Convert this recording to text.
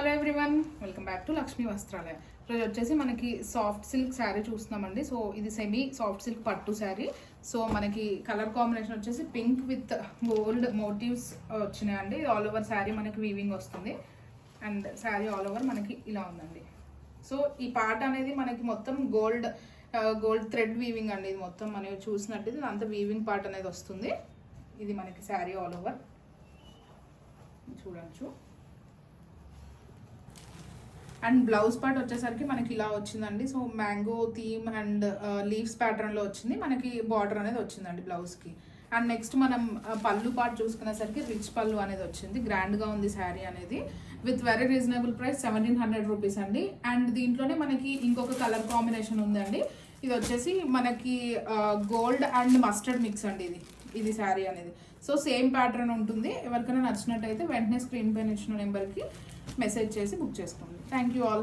Hello everyone, welcome back to Lakshmi Vastralaya. ఈరోజు వచ్చేసి మనకి సాఫ్ట్ సిల్క్ శారీ చూస్తున్నామండి. సో ఇది సెమీ సాఫ్ట్ సిల్క్ పట్టు శారీ. సో మనకి కలర్ కాంబినేషన్ వచ్చేసి పింక్ విత్ గోల్డ్ మోటివ్స్ వచ్చినాయండి. ఆల్ ఓవర్ శారీ మనకి వీవింగ్ వస్తుంది అండ్ శారీ ఆల్ ఓవర్ మనకి ఇలా ఉందండి. సో ఈ పార్ట్ అనేది మనకి మొత్తం గోల్డ్ థ్రెడ్ వీవింగ్ అండి. ఇది మొత్తం మనం చూసినట్టు ఇది అంత వీవింగ్ పార్ట్ అనేది వస్తుంది. ఇది మనకి శారీ ఆల్ ఓవర్ చూడొచ్చు. అండ్ బ్లౌజ్ పార్ట్ వచ్చేసరికి మనకి ఇలా వచ్చిందండి. So mango theme and leaves ప్యాటర్న్లో వచ్చింది. మనకి బార్డర్ అనేది వచ్చిందండి బ్లౌజ్కి. అండ్ నెక్స్ట్ మనం పళ్ళు పార్ట్ చూసుకునేసరికి రిచ్ పళ్ళు అనేది వచ్చింది. గ్రాండ్గా ఉంది శారీ అనేది with very reasonable price 1700 rupees అండి. అండ్ దీంట్లోనే మనకి ఇంకొక కలర్ కాంబినేషన్ ఉందండి. ఇది వచ్చేసి మనకి గోల్డ్ అండ్ మస్టర్డ్ మిక్స్ అండి. ఇది శారీ అనేది. సో సేమ్ ప్యాటర్న్ ఉంటుంది. ఎవరికైనా నచ్చినట్టయితే వెంటనే స్క్రీన్ పైన ఇచ్చిన నెంబర్కి మెసేజ్ చేసి బుక్ చేసుకోండి. Thank you all.